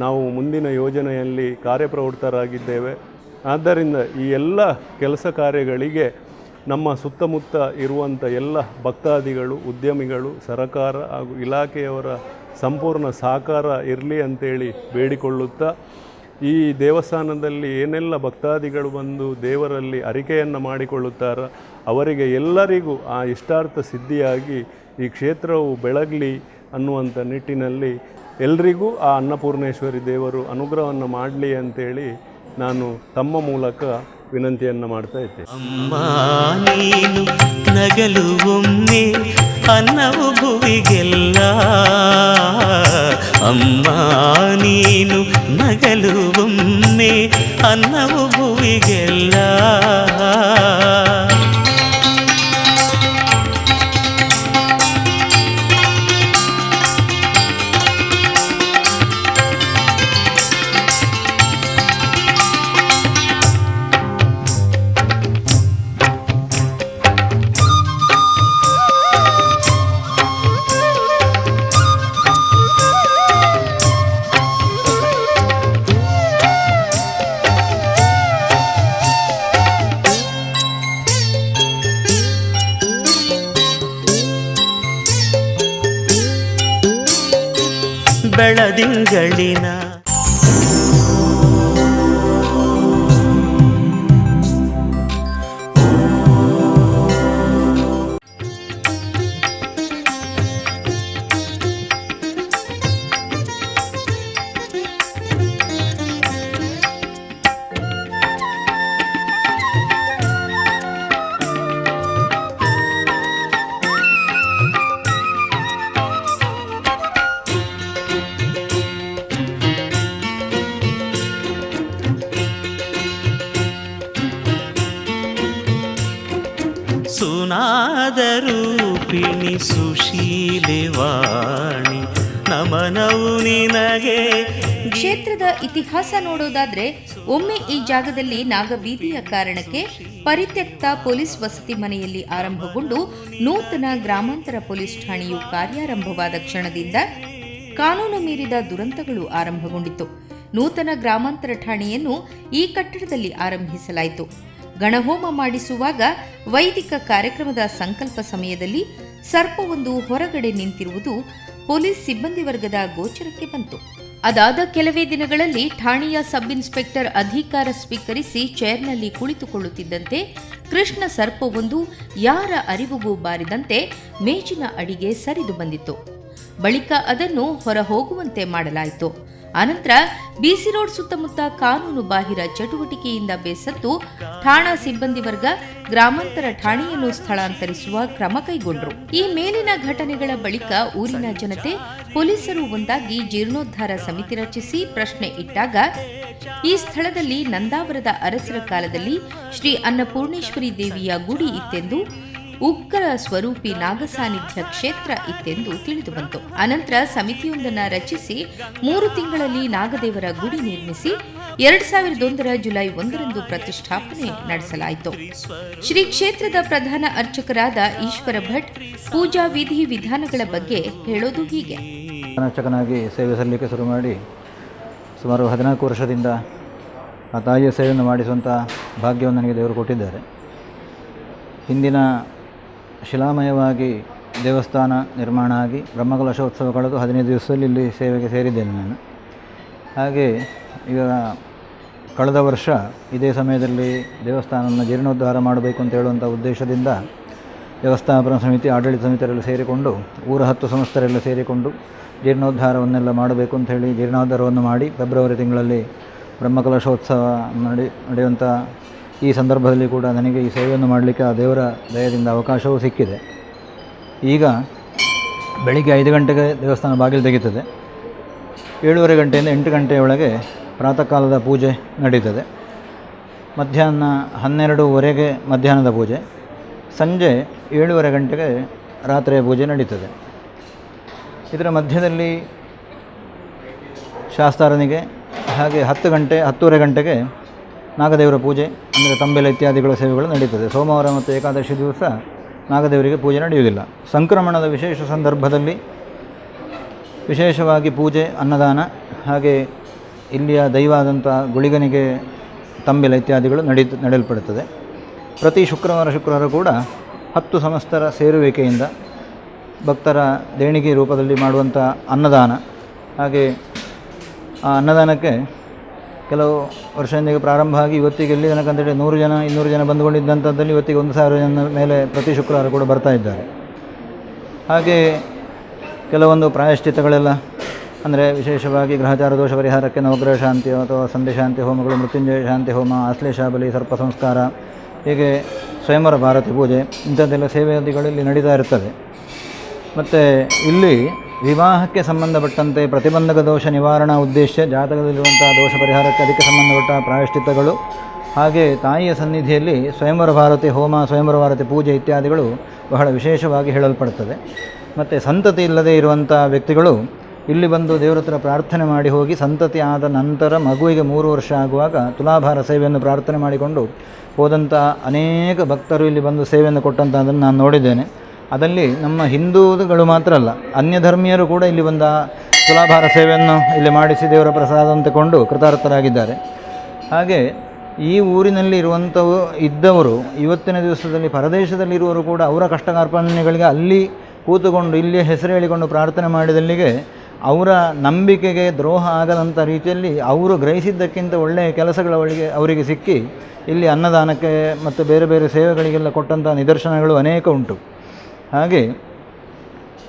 ನಾವು ಮುಂದಿನ ಯೋಜನೆಯಲ್ಲಿ ಕಾರ್ಯಪ್ರವೃತ್ತರಾಗಿದ್ದೇವೆ. ಆದ್ದರಿಂದ ಈ ಎಲ್ಲ ಕೆಲಸ ಕಾರ್ಯಗಳಿಗೆ ನಮ್ಮ ಸುತ್ತಮುತ್ತ ಇರುವಂಥ ಎಲ್ಲ ಭಕ್ತಾದಿಗಳು, ಉದ್ಯಮಿಗಳು, ಸರಕಾರ ಹಾಗೂ ಇಲಾಖೆಯವರ ಸಂಪೂರ್ಣ ಸಹಕಾರ ಇರಲಿ ಅಂತೇಳಿ ಬೇಡಿಕೊಳ್ಳುತ್ತಾ, ಈ ದೇವಸ್ಥಾನದಲ್ಲಿ ಏನೆಲ್ಲ ಭಕ್ತಾದಿಗಳು ಬಂದು ದೇವರಲ್ಲಿ ಅರಿಕೆಯನ್ನು ಮಾಡಿಕೊಳ್ಳುತ್ತಾರೋ ಅವರಿಗೆ ಎಲ್ಲರಿಗೂ ಆ ಇಷ್ಟಾರ್ಥ ಸಿದ್ಧಿಯಾಗಿ ಈ ಕ್ಷೇತ್ರವು ಬೆಳಗಲಿ ಅನ್ನುವಂಥ ನಿಟ್ಟಿನಲ್ಲಿ ಎಲ್ರಿಗೂ ಆ ಅನ್ನಪೂರ್ಣೇಶ್ವರಿ ದೇವರು ಅನುಗ್ರಹವನ್ನು ಮಾಡಲಿ ಅಂತೇಳಿ ನಾನು ತಮ್ಮ ಮೂಲಕ ವಿನಂತಿಯನ್ನು ಮಾಡ್ತಾ ಇದ್ದೇನೆ. ಅಮ್ಮ ನೀನು ನಗಲು ಒಮ್ಮೆ ಅನ್ನವು ಭುವಿಗೆಲ್ಲ, ಅಮ್ಮ ನೀನು ನಗಲು ಒಮ್ಮೆ ಅನ್ನವು ಭುವಿಗೆಲ್ಲ. ಬೆಳದಿಂಗಳಿನ ಸುನಾದರೂಪಿಣಿ ಸುಶೀಲವಾಣಿ ನಮನವು ನಿನಗೆ. ಕ್ಷೇತ್ರದ ಇತಿಹಾಸ ನೋಡೋದಾದ್ರೆ ಒಮ್ಮೆ ಈ ಜಾಗದಲ್ಲಿ ನಾಗಬೀದಿಯ ಕಾರಣಕ್ಕೆ ಪರಿತ್ಯಕ್ತ ಪೊಲೀಸ್ ವಸತಿ ಮನೆಯಲ್ಲಿ ಆರಂಭಗೊಂಡು ನೂತನ ಗ್ರಾಮಾಂತರ ಪೊಲೀಸ್ ಠಾಣೆಯು ಕಾರ್ಯಾರಂಭವಾದ ಕ್ಷಣದಿಂದ ಕಾನೂನು ಮೀರಿದ ದುರಂತಗಳು ಆರಂಭಗೊಂಡಿತು. ನೂತನ ಗ್ರಾಮಾಂತರ ಠಾಣೆಯನ್ನು ಈ ಕಟ್ಟಡದಲ್ಲಿ ಆರಂಭಿಸಲಾಯಿತು. ಗಣಹೋಮ ಮಾಡಿಸುವಾಗ ವೈದಿಕ ಕಾರ್ಯಕ್ರಮದ ಸಂಕಲ್ಪ ಸಮಯದಲ್ಲಿ ಸರ್ಪವೊಂದು ಹೊರಗಡೆ ನಿಂತಿರುವುದು ಪೊಲೀಸ್ ಸಿಬ್ಬಂದಿ ವರ್ಗದ ಗೋಚರಕ್ಕೆ ಬಂತು. ಅದಾದ ಕೆಲವೇ ದಿನಗಳಲ್ಲಿ ಠಾಣೆಯ ಸಬ್ ಇನ್ಸ್ಪೆಕ್ಟರ್ ಅಧಿಕಾರ ಸ್ವೀಕರಿಸಿ ಚೇರ್ನಲ್ಲಿ ಕುಳಿತುಕೊಳ್ಳುತ್ತಿದ್ದಂತೆ ಕೃಷ್ಣ ಸರ್ಪವೊಂದು ಯಾರ ಅರಿವಿಗೂ ಬಾರಿದಂತೆ ಮೇಜಿನ ಅಡಿಗೆ ಸರಿದು ಬಂದಿತ್ತು. ಬಳಿಕ ಅದನ್ನು ಹೊರ ಹೋಗುವಂತೆ ಮಾಡಲಾಯಿತು. ಅನಂತರ ಬಿಸಿ ರೋಡ್ ಸುತ್ತಮುತ್ತ ಕಾನೂನು ಬಾಹಿರ ಚಟುವಟಿಕೆಯಿಂದ ಬೇಸತ್ತು ಠಾಣಾ ಸಿಬ್ಬಂದಿ ವರ್ಗ ಗ್ರಾಮಾಂತರ ಠಾಣೆಯನ್ನು ಸ್ಥಳಾಂತರಿಸುವ ಕ್ರಮ ಕೈಗೊಂಡರು. ಈ ಮೇಲಿನ ಘಟನೆಗಳ ಬಳಿಕ ಊರಿನ ಜನತೆ ಪೊಲೀಸರು ಒಂದಾಗಿ ಜೀರ್ಣೋದ್ಧಾರ ಸಮಿತಿ ರಚಿಸಿ ಪ್ರಶ್ನೆ ಇಟ್ಟಾಗ ಈ ಸ್ಥಳದಲ್ಲಿ ನಂದಾವರದ ಅರಸರ ಕಾಲದಲ್ಲಿ ಶ್ರೀ ಅನ್ನಪೂರ್ಣೇಶ್ವರಿ ದೇವಿಯ ಗುಡಿ ಇತ್ತೆಂದು, ಉಗ್ರ ಸ್ವರೂಪಿ ನಾಗಸಾನ್ನಿಧ್ಯ ಕ್ಷೇತ್ರ ಇತ್ತೆಂದು ತಿಳಿದುಬಂತು. ಅನಂತರ ಸಮಿತಿಯೊಂದನ್ನು ರಚಿಸಿ 3 ತಿಂಗಳಲ್ಲಿ ನಾಗದೇವರ ಗುಡಿ ನಿರ್ಮಿಸಿ 2001 ಜುಲೈ 1ರಂದು ಪ್ರತಿಷ್ಠಾಪನೆ ನಡೆಸಲಾಯಿತು. ಶ್ರೀ ಕ್ಷೇತ್ರದ ಪ್ರಧಾನ ಅರ್ಚಕರಾದ ಈಶ್ವರ ಭಟ್ ಪೂಜಾ ವಿಧಿ ವಿಧಾನಗಳ ಬಗ್ಗೆ ಹೇಳೋದು ಹೀಗೆ. ಅರ್ಚಕನಾಗಿ ಸೇವೆ ಸಲ್ಲಿಕೆ ಶುರು ಮಾಡಿ ಸುಮಾರು 14 ವರ್ಷದಿಂದ ಆ ತಾಯಿಯ ಸೇವೆಯನ್ನು ಮಾಡಿಸುವಂಥ ಭಾಗ್ಯವನ್ನು ನನಗೆ ದೇವರು ಕೊಟ್ಟಿದ್ದಾರೆ. ಹಿಂದಿನ ಶಿಲಾಮಯವಾಗಿ ದೇವಸ್ಥಾನ ನಿರ್ಮಾಣ ಆಗಿ ಬ್ರಹ್ಮಕಲಶೋತ್ಸವ ಕಳೆದು 15 ದಿವಸದಲ್ಲಿ ಇಲ್ಲಿ ಸೇವೆಗೆ ಸೇರಿದ್ದೇನೆ ನಾನು. ಹಾಗೆ ಈಗ ಕಳೆದ ವರ್ಷ ಇದೇ ಸಮಯದಲ್ಲಿ ದೇವಸ್ಥಾನವನ್ನು ಜೀರ್ಣೋದ್ಧಾರ ಮಾಡಬೇಕು ಅಂತ ಹೇಳುವಂಥ ಉದ್ದೇಶದಿಂದ ವ್ಯವಸ್ಥಾಪನಾ ಸಮಿತಿ, ಆಡಳಿತ ಸಮಿತಿಯರೆಲ್ಲ ಸೇರಿಕೊಂಡು ಊರ 10 ಸಂಸ್ಥರೆಲ್ಲ ಸೇರಿಕೊಂಡು ಜೀರ್ಣೋದ್ಧಾರವನ್ನೆಲ್ಲ ಮಾಡಬೇಕು ಅಂತ ಹೇಳಿ ಜೀರ್ಣೋದ್ಧಾರವನ್ನು ಮಾಡಿ ಫೆಬ್ರವರಿ ತಿಂಗಳಲ್ಲಿ ಬ್ರಹ್ಮಕಲಶೋತ್ಸವ ನಡೆಯುವಂಥ ಈ ಸಂದರ್ಭದಲ್ಲಿ ಕೂಡ ನನಗೆ ಈ ಸೇವೆಯನ್ನು ಮಾಡಲಿಕ್ಕೆ ಆ ದೇವರ ದಯದಿಂದ ಅವಕಾಶವೂ ಸಿಕ್ಕಿದೆ. ಈಗ ಬೆಳಿಗ್ಗೆ 5 ಗಂಟೆಗೆ ದೇವಸ್ಥಾನ ಬಾಗಿಲು ತೆಗೆಯುತ್ತದೆ. 7:30 ಗಂಟೆಯಿಂದ 8 ಗಂಟೆಯೊಳಗೆ ಪ್ರಾತಃ ಕಾಲದ ಪೂಜೆ ನಡೀತದೆ. ಮಧ್ಯಾಹ್ನ 12:30ಗೆ ಮಧ್ಯಾಹ್ನದ ಪೂಜೆ, ಸಂಜೆ 7:30 ಗಂಟೆಗೆ ರಾತ್ರಿಯ ಪೂಜೆ ನಡೀತದೆ. ಇದರ ಮಧ್ಯದಲ್ಲಿ ಶಾಸ್ತಾರನಿಗೆ ಹಾಗೆ 10:30 ಗಂಟೆಗೆ ನಾಗದೇವರ ಪೂಜೆ ಅಂದರೆ ತಂಬೆಲೆ ಇತ್ಯಾದಿಗಳ ಸೇವೆಗಳು ನಡೀತದೆ. ಸೋಮವಾರ ಮತ್ತು ಏಕಾದಶಿ ದಿವಸ ನಾಗದೇವರಿಗೆ ಪೂಜೆ ನಡೆಯುವುದಿಲ್ಲ. ಸಂಕ್ರಮಣದ ವಿಶೇಷ ಸಂದರ್ಭದಲ್ಲಿ ವಿಶೇಷವಾಗಿ ಪೂಜೆ, ಅನ್ನದಾನ, ಹಾಗೆ ಇಲ್ಲಿಯ ದೈವಾದಂಥ ಗುಳಿಗನಿಗೆ ತಂಬೆಲೆ ಇತ್ಯಾದಿಗಳು ನಡೆಯಲ್ಪಡುತ್ತದೆ. ಪ್ರತಿ ಶುಕ್ರವಾರ ಕೂಡ 10 ಸಂಸ್ಥರ ಸೇರುವಿಕೆಯಿಂದ ಭಕ್ತರ ದೇಣಿಗೆ ರೂಪದಲ್ಲಿ ಮಾಡುವಂಥ ಅನ್ನದಾನ, ಹಾಗೆ ಆ ಅನ್ನದಾನಕ್ಕೆ ಕೆಲವು ವರ್ಷದಿಂದ ಪ್ರಾರಂಭ ಆಗಿ ಇವತ್ತಿಗೆ ಎಲ್ಲಿ ತನಕ ಅಂತೇಳಿ 100 ಜನ 200 ಜನ ಬಂದುಕೊಂಡಿದ್ದಂಥದ್ದಲ್ಲಿ ಇವತ್ತಿಗೆ 1000 ಜನ ಮೇಲೆ ಪ್ರತಿ ಶುಕ್ರವಾರ ಕೂಡ ಬರ್ತಾ ಇದ್ದಾರೆ. ಹಾಗೆ ಕೆಲವೊಂದು ಪ್ರಾಯಶ್ಚಿತ್ತಗಳೆಲ್ಲ ಅಂದರೆ ವಿಶೇಷವಾಗಿ ಗ್ರಹಚಾರ ದೋಷ ಪರಿಹಾರಕ್ಕೆ ನವಗ್ರಹ ಶಾಂತಿ ಅಥವಾ ಸಂಧ್ಯಾ ಶಾಂತಿ ಹೋಮಗಳು, ಮೃತ್ಯುಂಜಯ ಶಾಂತಿ ಹೋಮ, ಆಶ್ಲೇಷಾಬಲಿ, ಸರ್ಪ ಸಂಸ್ಕಾರ, ಹೀಗೆ ಸ್ವಯಂವರ ಭಾರತಿ ಪೂಜೆ ಇಂಥದ್ದೆಲ್ಲ ಸೇವೆಯಾದಿಗಳು ಇಲ್ಲಿ ನಡೀತಾ ಇರ್ತದೆ. ಮತ್ತು ಇಲ್ಲಿ ವಿವಾಹಕ್ಕೆ ಸಂಬಂಧಪಟ್ಟಂತೆ ಪ್ರತಿಬಂಧಕ ದೋಷ ನಿವಾರಣಾ ಉದ್ದೇಶ, ಜಾತಕದಲ್ಲಿರುವಂಥ ದೋಷ ಪರಿಹಾರಕ್ಕೆ ಅದಕ್ಕೆ ಸಂಬಂಧಪಟ್ಟ ಪ್ರಾಯಶ್ಚಿತ್ತಗಳು, ಹಾಗೆ ತಾಯಿಯ ಸನ್ನಿಧಿಯಲ್ಲಿ ಸ್ವಯಂವರ ಭಾರತಿ ಹೋಮ, ಸ್ವಯಂವರ ಭಾರತಿ ಪೂಜೆ ಇತ್ಯಾದಿಗಳು ಬಹಳ ವಿಶೇಷವಾಗಿ ಹೇಳಲ್ಪಡುತ್ತದೆ. ಮತ್ತು ಸಂತತಿ ಇಲ್ಲದೆ ಇರುವಂಥ ವ್ಯಕ್ತಿಗಳು ಇಲ್ಲಿ ಬಂದು ದೇವರ ಹತ್ರ ಪ್ರಾರ್ಥನೆ ಮಾಡಿ ಹೋಗಿ ಸಂತತಿ ಆದ ನಂತರ ಮಗುವಿಗೆ 3 ವರ್ಷ ಆಗುವಾಗ ತುಲಾಭಾರ ಸೇವೆಯನ್ನು ಪ್ರಾರ್ಥನೆ ಮಾಡಿಕೊಂಡು ಹೋದಂಥ ಅನೇಕ ಭಕ್ತರು ಇಲ್ಲಿ ಬಂದು ಸೇವೆಯನ್ನು ಕೊಟ್ಟಂಥದ್ದನ್ನು ನಾನು ನೋಡಿದ್ದೇನೆ. ಅದಲ್ಲಿ ನಮ್ಮ ಹಿಂದೂಗಳು ಮಾತ್ರ ಅಲ್ಲ, ಅನ್ಯ ಧರ್ಮೀಯರು ಕೂಡ ಇಲ್ಲಿ ಬಂದ ತುಲಾಭಾರ ಸೇವೆಯನ್ನು ಇಲ್ಲಿ ಮಾಡಿಸಿ ದೇವರ ಪ್ರಸಾದ ತಗೊಂಡು ಕೃತಾರ್ಥರಾಗಿದ್ದಾರೆ. ಹಾಗೆ ಈ ಊರಿನಲ್ಲಿ ಇದ್ದವರು ಇವತ್ತಿನ ದಿವಸದಲ್ಲಿ ಪರದೇಶದಲ್ಲಿರುವವರು ಕೂಡ ಅವರ ಕಷ್ಟ ಕಾರ್ಪಣ್ಯಗಳಿಗೆ ಅಲ್ಲಿ ಕೂತುಕೊಂಡು ಇಲ್ಲಿಯೇ ಹೆಸರು ಹೇಳಿಕೊಂಡು ಪ್ರಾರ್ಥನೆ ಮಾಡಿದಲ್ಲಿಗೆ ಅವರ ನಂಬಿಕೆಗೆ ದ್ರೋಹ ಆಗದಂಥ ರೀತಿಯಲ್ಲಿ ಅವರು ಗ್ರಹಿಸಿದ್ದಕ್ಕಿಂತ ಒಳ್ಳೆಯ ಕೆಲಸಗಳ ಅವರಿಗೆ ಸಿಕ್ಕಿ ಇಲ್ಲಿ ಅನ್ನದಾನಕ್ಕೆ ಮತ್ತು ಬೇರೆ ಬೇರೆ ಸೇವೆಗಳಿಗೆಲ್ಲ ಕೊಟ್ಟಂಥ ನಿದರ್ಶನಗಳು ಅನೇಕ ಉಂಟು. ಹಾಗೆ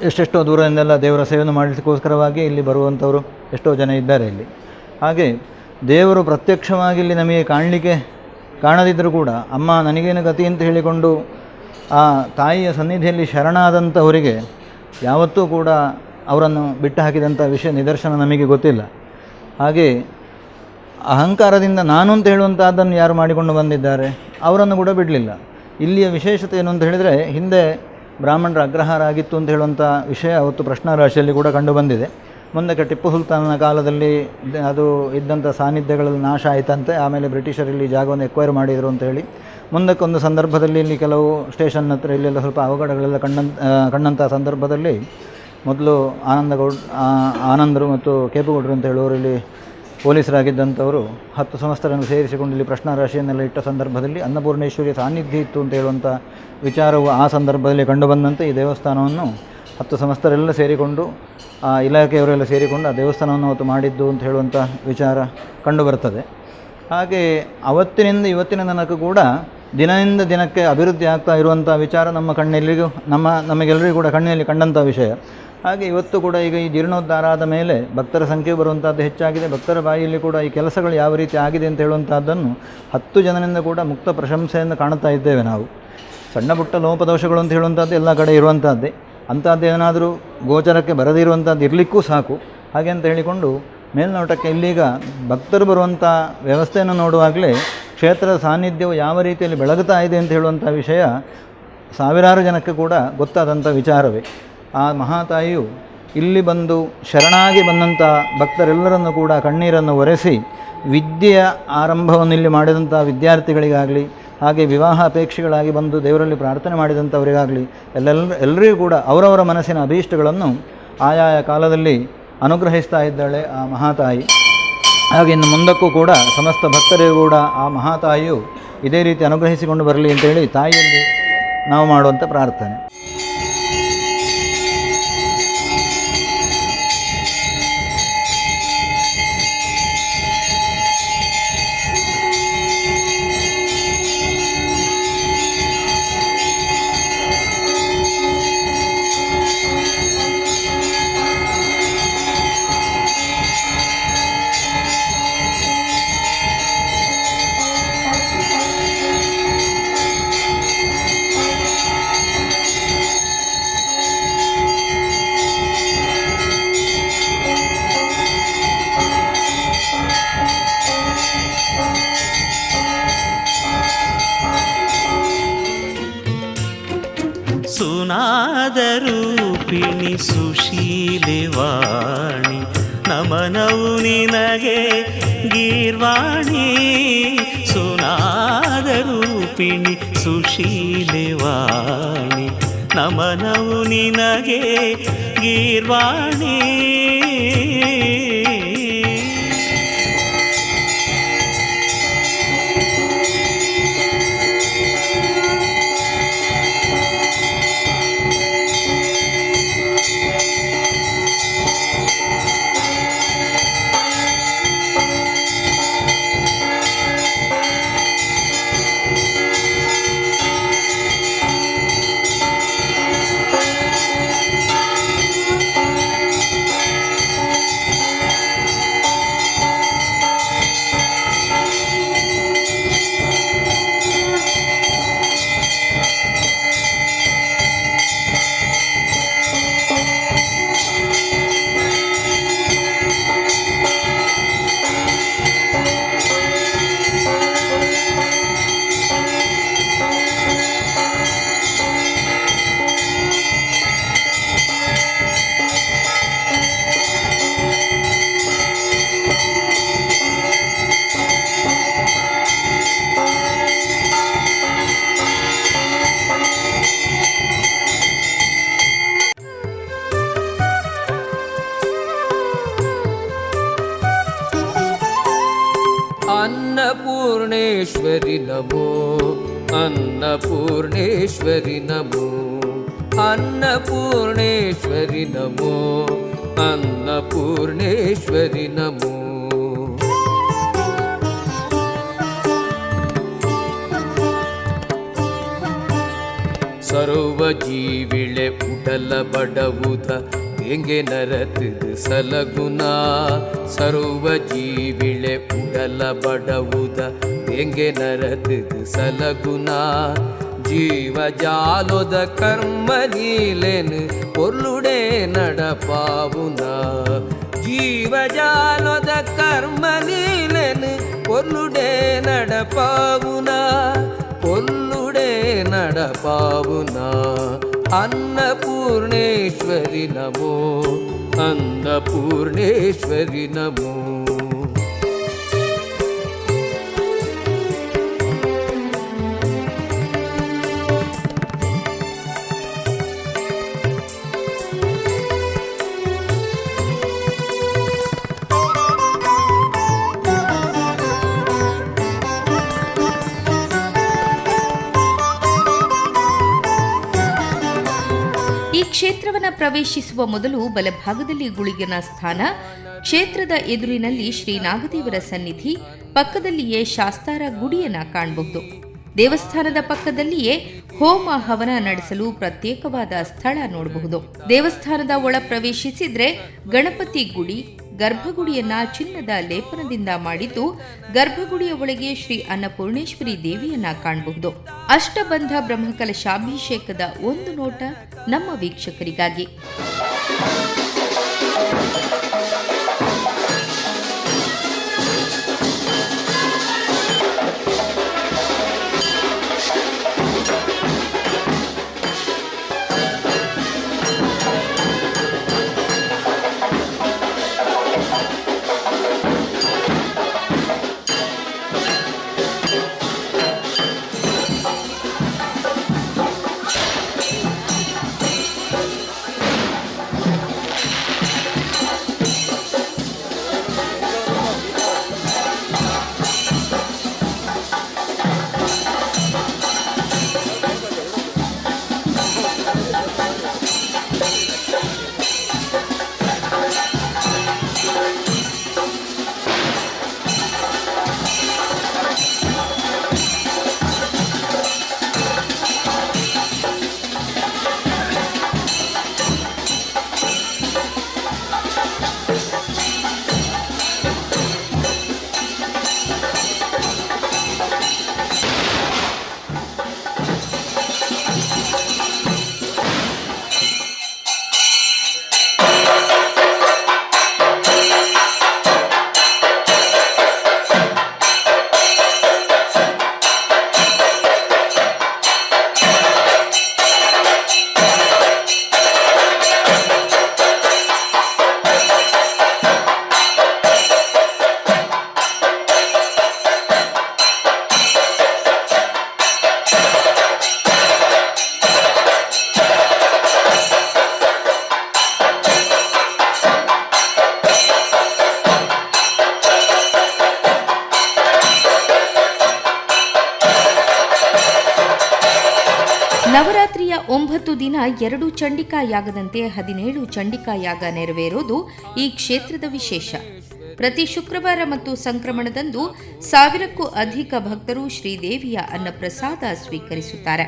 ಎಷ್ಟೆಷ್ಟೋ ದೂರದಿಂದೆಲ್ಲ ದೇವರ ಸೇವೆಯನ್ನು ಮಾಡಲಿಕ್ಕೋಸ್ಕರವಾಗಿ ಇಲ್ಲಿ ಬರುವಂಥವರು ಎಷ್ಟೋ ಜನ ಇದ್ದಾರೆ ಇಲ್ಲಿ. ಹಾಗೆ ದೇವರು ಪ್ರತ್ಯಕ್ಷವಾಗಿ ಇಲ್ಲಿ ನಮಗೆ ಕಾಣದಿದ್ದರೂ ಕೂಡ ಅಮ್ಮ ನನಗೇನು ಗತಿ ಅಂತ ಹೇಳಿಕೊಂಡು ಆ ತಾಯಿಯ ಸನ್ನಿಧಿಯಲ್ಲಿ ಶರಣಾದಂಥವರಿಗೆ ಯಾವತ್ತೂ ಕೂಡ ಅವರನ್ನು ಬಿಟ್ಟು ಹಾಕಿದಂಥ ವಿಷಯ ನಿದರ್ಶನ ನಮಗೆ ಗೊತ್ತಿಲ್ಲ. ಹಾಗೆ ಅಹಂಕಾರದಿಂದ ನಾನು ಅಂತ ಹೇಳುವಂಥದ್ದನ್ನು ಯಾರು ಮಾಡಿಕೊಂಡು ಬಂದಿದ್ದಾರೆ ಅವರನ್ನು ಕೂಡ ಬಿಡಲಿಲ್ಲ. ಇಲ್ಲಿಯ ವಿಶೇಷತೆ ಏನು ಅಂತ ಹೇಳಿದರೆ, ಹಿಂದೆ ಬ್ರಾಹ್ಮಣರ ಅಗ್ರಹಾರ ಆಗಿತ್ತು ಅಂತ ಹೇಳುವಂಥ ವಿಷಯ ಅವತ್ತು ಪ್ರಶ್ನಾರಾಶಿಯಲ್ಲಿ ಕೂಡ ಕಂಡುಬಂದಿದೆ. ಮುಂದಕ್ಕೆ ಟಿಪ್ಪು ಸುಲ್ತಾನನ ಕಾಲದಲ್ಲಿ ಅದು ಇದ್ದಂಥ ಸಾನ್ನಿಧ್ಯಗಳಲ್ಲಿ ನಾಶ ಆಯಿತಂತೆ. ಆಮೇಲೆ ಬ್ರಿಟಿಷರಲ್ಲಿ ಜಾಗವನ್ನು ಎಕ್ವೈರ್ ಮಾಡಿದರು ಅಂತ ಹೇಳಿ ಮುಂದಕ್ಕೊಂದು ಸಂದರ್ಭದಲ್ಲಿ ಇಲ್ಲಿ ಕೆಲವು ಸ್ಟೇಷನ್ ಹತ್ರ ಇಲ್ಲೆಲ್ಲ ಸ್ವಲ್ಪ ಅವಘಡಗಳೆಲ್ಲ ಕಂಡಂಥ ಸಂದರ್ಭದಲ್ಲಿ ಮೊದಲು ಆನಂದರು ಮತ್ತು ಕೇಪುಗೌಡರು ಅಂತ ಹೇಳುವವರು ಇಲ್ಲಿ ಪೊಲೀಸರಾಗಿದ್ದಂಥವರು 10 ಸಂಸ್ಥರನ್ನು ಸೇರಿಸಿಕೊಂಡು ಇಲ್ಲಿ ಪ್ರಶ್ನಾರಾಶಿಯನ್ನೆಲ್ಲ ಇಟ್ಟ ಸಂದರ್ಭದಲ್ಲಿ ಅನ್ನಪೂರ್ಣೇಶ್ವರಿಯ ಸಾನ್ನಿಧ್ಯ ಇತ್ತು ಅಂತ ಹೇಳುವಂಥ ವಿಚಾರವು ಆ ಸಂದರ್ಭದಲ್ಲಿ ಕಂಡುಬಂದಂತೆ ಈ ದೇವಸ್ಥಾನವನ್ನು 10 ಸಂಸ್ಥರೆಲ್ಲ ಸೇರಿಕೊಂಡು ಆ ಇಲಾಖೆಯವರೆಲ್ಲ ಸೇರಿಕೊಂಡು ಆ ದೇವಸ್ಥಾನವನ್ನು ಅವತ್ತು ಮಾಡಿದ್ದು ಅಂತ ಹೇಳುವಂಥ ವಿಚಾರ ಕಂಡುಬರ್ತದೆ. ಹಾಗೆ ಅವತ್ತಿನಿಂದ ಇವತ್ತಿನ ತನಕ ಕೂಡ ದಿನದಿಂದ ದಿನಕ್ಕೆ ಅಭಿವೃದ್ಧಿ ಆಗ್ತಾ ಇರುವಂಥ ವಿಚಾರ ನಮ್ಮ ಕಣ್ಣೆಲ್ಲರಿಗೂ ನಮಗೆಲ್ಲರಿಗೂ ಕೂಡ ಕಣ್ಣಿನಲ್ಲಿ ಕಂಡಂಥ ವಿಷಯ. ಹಾಗೆ ಇವತ್ತು ಕೂಡ ಈಗ ಈ ಜೀರ್ಣೋದ್ಧಾರ ಆದ ಮೇಲೆ ಭಕ್ತರ ಸಂಖ್ಯೆ ಬರುವಂಥದ್ದು ಹೆಚ್ಚಾಗಿದೆ. ಭಕ್ತರ ಬಾಯಿಯಲ್ಲಿ ಕೂಡ ಈ ಕೆಲಸಗಳು ಯಾವ ರೀತಿ ಆಗಿದೆ ಅಂತ ಹೇಳುವಂಥದ್ದನ್ನು 10 ಜನರಿಂದ ಕೂಡ ಮುಕ್ತ ಪ್ರಶಂಸೆಯನ್ನು ಕಾಣುತ್ತಾ ಇದ್ದೇವೆ ನಾವು. ಸಣ್ಣ ಪುಟ್ಟ ಲೋಪದೋಷಗಳು ಅಂತ ಹೇಳುವಂಥದ್ದು ಎಲ್ಲ ಕಡೆ ಇರುವಂಥದ್ದೇ. ಅಂಥದ್ದೇನಾದರೂ ಗೋಚರಕ್ಕೆ ಬರದಿರುವಂಥದ್ದು ಇರಲಿಕ್ಕೂ ಸಾಕು. ಹಾಗೆ ಅಂತ ಹೇಳಿಕೊಂಡು ಮೇಲ್ನೋಟಕ್ಕೆ ಇಲ್ಲೀಗ ಭಕ್ತರು ಬರುವಂಥ ವ್ಯವಸ್ಥೆಯನ್ನು ನೋಡುವಾಗಲೇ ಕ್ಷೇತ್ರದ ಸಾನ್ನಿಧ್ಯವು ಯಾವ ರೀತಿಯಲ್ಲಿ ಬೆಳಗುತ್ತಾ ಇದೆ ಅಂತ ಹೇಳುವಂಥ ವಿಷಯ ಸಾವಿರಾರು ಜನಕ್ಕೆ ಕೂಡ ಗೊತ್ತಾದಂಥ ವಿಚಾರವೇ. ಆ ಮಹಾತಾಯಿಯು ಇಲ್ಲಿ ಬಂದು ಶರಣಾಗಿ ಬಂದಂಥ ಭಕ್ತರೆಲ್ಲರನ್ನು ಕೂಡ ಕಣ್ಣೀರನ್ನು ಒರೆಸಿ ವಿದ್ಯೆಯ ಆರಂಭವನ್ನು ಇಲ್ಲಿ ಮಾಡಿದಂಥ ವಿದ್ಯಾರ್ಥಿಗಳಿಗಾಗಲಿ, ಹಾಗೆ ವಿವಾಹ ಅಪೇಕ್ಷೆಗಳಾಗಿ ಬಂದು ದೇವರಲ್ಲಿ ಪ್ರಾರ್ಥನೆ ಮಾಡಿದಂಥವರಿಗಾಗಲಿ ಎಲ್ಲರಿಗೂ ಕೂಡ ಅವರವರ ಮನಸ್ಸಿನ ಅಭೀಷ್ಟಗಳನ್ನು ಆಯಾಯ ಕಾಲದಲ್ಲಿ ಅನುಗ್ರಹಿಸ್ತಾ ಇದ್ದಾಳೆ ಆ ಮಹಾತಾಯಿ. ಹಾಗೆ ಇನ್ನು ಮುಂದಕ್ಕೂ ಕೂಡ ಸಮಸ್ತ ಭಕ್ತರಿಗೂ ಕೂಡ ಆ ಮಹಾತಾಯಿಯು ಇದೇ ರೀತಿ ಅನುಗ್ರಹಿಸಿಕೊಂಡು ಬರಲಿ ಅಂತೇಳಿ ತಾಯಿಯಲ್ಲಿ ನಾವು ಮಾಡುವಂಥ ಪ್ರಾರ್ಥನೆ. ಸುನಾದರೂಪಿಣಿ ಸುಶೀಲಿವಾಣಿ ನಮನವು ನಿನಗೆ ಗೀರ್ವಾಣಿ. ಸುನಾದರೂಪಿಣಿ ಸುಶೀಲಿವಾಣಿ ನಮನವು ನಿನಗೆ ಗೀರ್ವಾಣಿ. अन्नपूर्णेश्वरि नमो, अन्नपूर्णेश्वरि नमो, अन्नपूर्णेश्वरि नमो, अन्नपूर्णेश्वरि नमो. ಸರ್ವಜೀವಿಳೆ ಉಡಲ ಬಡವುದ ಹೆಂಗೆ ನರತಿದು ಸಲಗುಣ. ಸರ್ವಜೀವಿಳೆ ಉಡಲ ಬಡವುದ ಹೆಂಗೆ ನರತಿದು ಸಲಗುಣ. ಜೀವಜಾಲದ ಕರ್ಮ ಲೀಲೆನು ಪೊರ್ಲುಡೆ ನಡಪಾವುನ. ಜೀವಜಾಲದ ಕರ್ಮ ಲೀಲೆನು ಪೊರ್ಲುಡೆ ನಡಪಾವುನ. ಪೊರ್ಲುಡೆ ನಡಪಾವುನ. अन्नपूर्णेश्वरि नमो, अन्नपूर्णेश्वरि नमो. ಈ ಕ್ಷೇತ್ರವನ್ನು ಪ್ರವೇಶಿಸುವ ಮೊದಲು ಬಲಭಾಗದಲ್ಲಿ ಗುಳಿಗನ ಸ್ಥಾನ, ಕ್ಷೇತ್ರದ ಎದುರಿನಲ್ಲಿ ಶ್ರೀ ನಾಗದೇವರ ಸನ್ನಿಧಿ, ಪಕ್ಕದಲ್ಲಿಯೇ ಶಾಸ್ತಾರ ಗುಡಿಯನ್ನ ಕಾಣಬಹುದು. ದೇವಸ್ಥಾನದ ಪಕ್ಕದಲ್ಲಿಯೇ ಹೋಮ ಹವನ ನಡೆಸಲು ಪ್ರತ್ಯೇಕವಾದ ಸ್ಥಳ ನೋಡಬಹುದು. ದೇವಸ್ಥಾನದ ಒಳ ಪ್ರವೇಶಿಸಿದ್ರೆ ಗಣಪತಿ ಗುಡಿ, ಗರ್ಭಗುಡಿಯನ್ನ ಚಿನ್ನದ ಲೇಪನದಿಂದ ಮಾಡಿದ್ದು, ಗರ್ಭಗುಡಿಯ ಒಳಗೆ ಶ್ರೀ ಅನ್ನಪೂರ್ಣೇಶ್ವರಿ ದೇವಿಯನ್ನ ಕಾಣಬಹುದು. ಅಷ್ಟಬಂಧ ಬ್ರಹ್ಮಕಲಶಾಭಿಷೇಕದ ಒಂದು ನೋಟ ನಮ್ಮ ವೀಕ್ಷಕರಿಗಾಗಿ. ನವರಾತ್ರಿಯ 9 ದಿನ 2 ಚಂಡಿಕಾ ಯಾಗದಂತೆ 17 ಚಂಡಿಕಾ ಯಾಗ ನೆರವೇರುವುದು ಈ ಕ್ಷೇತ್ರದ ವಿಶೇಷ. ಪ್ರತಿ ಶುಕ್ರವಾರ ಮತ್ತು ಸಂಕ್ರಮಣದಂದು 1000ಕ್ಕೂ ಅಧಿಕ ಭಕ್ತರು ಶ್ರೀದೇವಿಯ ಅನ್ನಪ್ರಸಾದ ಸ್ವೀಕರಿಸುತ್ತಾರೆ.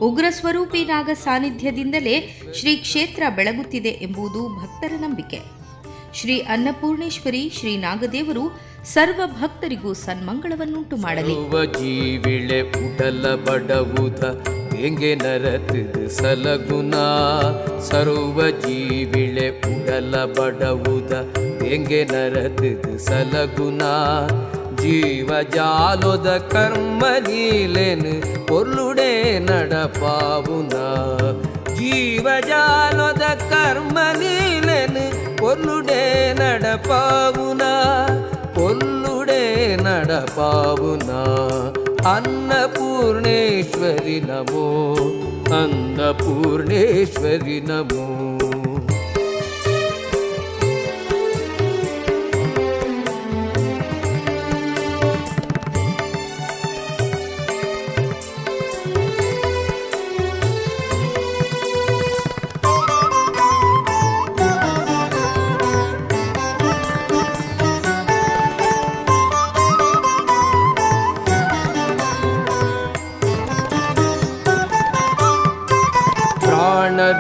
ಉಗ್ರ ಸ್ವರೂಪಿ ನಾಗ ಸಾನ್ನಿಧ್ಯದಿಂದಲೇ ಶ್ರೀ ಕ್ಷೇತ್ರ ಬೆಳಗುತ್ತಿದೆ ಎಂಬುದು ಭಕ್ತರ ನಂಬಿಕೆ. ಶ್ರೀ ಅನ್ನಪೂರ್ಣೇಶ್ವರಿ ಶ್ರೀ ನಾಗದೇವರು ಸರ್ವ ಭಕ್ತರಿಗೂ ಸನ್ಮಂಗಳವನ್ನುಂಟು ಮಾಡಲಿ. ಜೀವಿಳೆ ಉಡಲ ಬಡವುದ ಎಂಗೆ ನರತಿದು ಸಲಗುನಾ, ಸರ್ವ ಜೀವಿಳೆ ಉಡಲ ಬಡವುದ ಎಂಗೆ ನರತಿದು ಸಲಗುನಾ, ಜೀವ ಜಾಲೋದ ಕರ್ಮ ಲೀಲೆನು ಪೊರ್ಲುಡೆ ನಡಪಾವುನ, ಜೀವ ಜಾಲೋದ ಕರ್ಮ ಲೀಲೆನು ಪೊರ್ಲುಡೆ ನಡಪಾವುನ, ಪೊರ್ಲುಡೆ ನಡಪಾವುನ. ಅನ್ನಪೂರ್ಣೇಶ್ವರಿ ನಮೋ, ಅನ್ನಪೂರ್ಣೇಶ್ವರಿ ನಮೋ.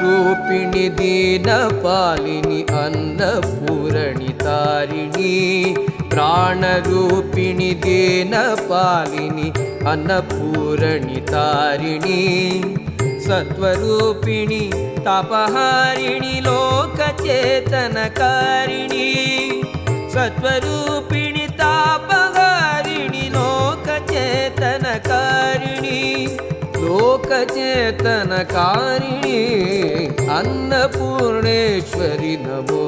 ರೂಪಿಣಿ ದೀನ ಪಾಲಿನಿ ಅನ್ನಪೂರಣಿ ತಾರಿಣಿ, ಪ್ರಾಣ ರೂಪಿಣಿ ದೀನ ಪಾಲಿನಿ ಅನ್ನಪೂರಣಿ ತಾರಿಣಿ, ಸತ್ವರೂಪಿಣಿ ತಾಪಹಾರಿಣಿ ಲೋಕಚೇತನಕಾರಿಣಿ, ಸತ್ವರೂಪಿಣಿ ತಾಪಹಾರಿಣಿ ಲೋಕಚೇತನಕಾರಿಣಿ, ಲೋಕಚೇತನಕಾರಿಣಿ. ಅನ್ನಪೂರ್ಣೇಶ್ವರಿ ನಮೋ,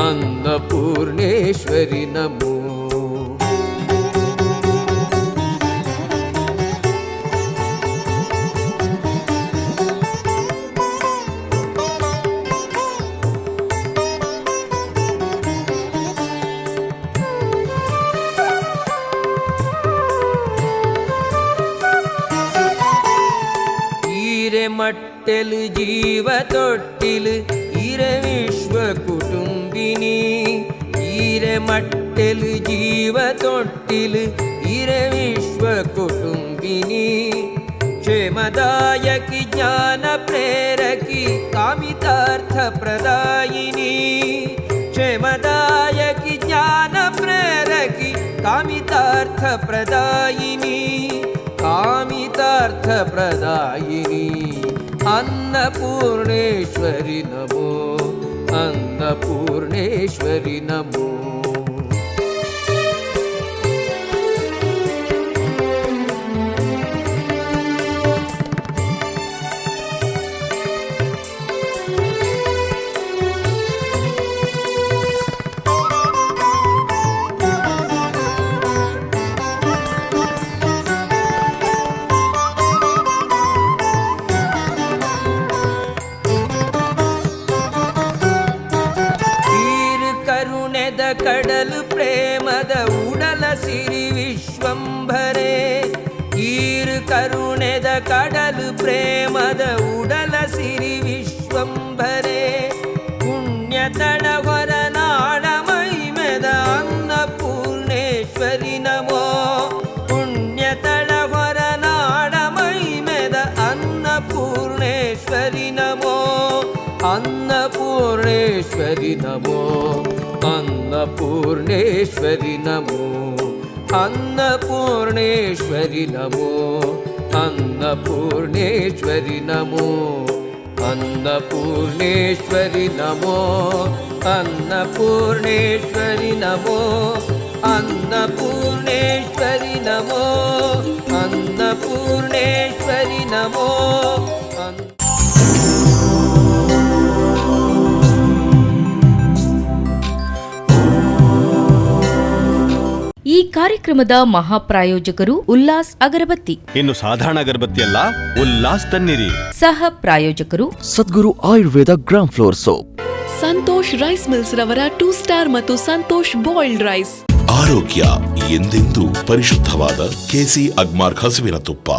ಅನ್ನಪೂರ್ಣೇಶ್ವರಿ ನಮೋ. ಮಟ್ಟಲು ಜೀವ ತೊಟ್ಟಿಲು ಈರೆ ವಿಶ್ವ ಕುಟುಂಬಿನಿ, ಈರೆ ಮಟ್ಟಲು ಜೀವ ತೊಟ್ಟಿಲು इरे विश्व कुटुंबिनी क्षेमदायकी ज्ञान प्रेरकी कामितार्थ प्रदायिनी क्षेमदायकी ज्ञान प्रेरकी कामितार्थ प्रदायिनी कामितार्थ प्रदायिनी अन्नपूर्णेश्वरि नमो अन्नपूर्णेश्वरि नमो ಕಡಲು ಪ್ರೇಮದ ಉಡಲ ಸಿರಿ ವಿಶ್ವಂಭರೆ ಈರು ಕರುಣೆದ ಕಡಲು ಪ್ರೇಮದ ಉಡಲ ಸಿರಿ ವಿಶ್ವಂಭರೆ ಪುಣ್ಯ ತಡ ಹೊರನಾಡ ಮೈಮೆದ ಅನ್ನಪೂರ್ಣೇಶ್ವರಿ ನಮೋ ಪುಣ್ಯ ತಡ ಹೊರನಾಡ ಮೈಮೆದ ಅನ್ನಪೂರ್ಣೇಶ್ವರಿ ನಮೋ अन्नपूर्णेश्वरि नमो अन्नपूर्णेश्वरि नमो अन्नपूर्णेश्वरि नमो अन्नपूर्णेश्वरि नमो अन्नपूर्णेश्वरि नमो अन्नपूर्णेश्वरि नमो अन्नपूर्णेश्वरि नमो अन्नपूर्णेश्वरि नमो ಈ ಕಾರ್ಯಕ್ರಮದ ಮಹಾಪ್ರಾಯೋಜಕರು ಉಲ್ಲಾಸ್ ಅಗರಬತ್ತಿ. ಇನ್ನು ಸಾಧಾರಣ ಅಗರಬತ್ತಿ ಅಲ್ಲ, ಉಲ್ಲಾಸ್ ತನ್ನಿರಿ. ಸಹ ಪ್ರಾಯೋಜಕರು Sadguru Ayurveda gram flour soap. Santosh rice mills ರವರ 2 ಸ್ಟಾರ್ ಮತ್ತು ಸಂತೋಷ್ ಬಾಯ್ಲ್ಡ್ ರೈಸ್. ಆರೋಗ್ಯ ಎಂದೆಂದೂ ಪರಿಶುದ್ಧವಾದ ಕೆಸಿ ಅಗ್ಮಾರ್ಕ್ ಹಸುವಿನ ತುಪ್ಪ.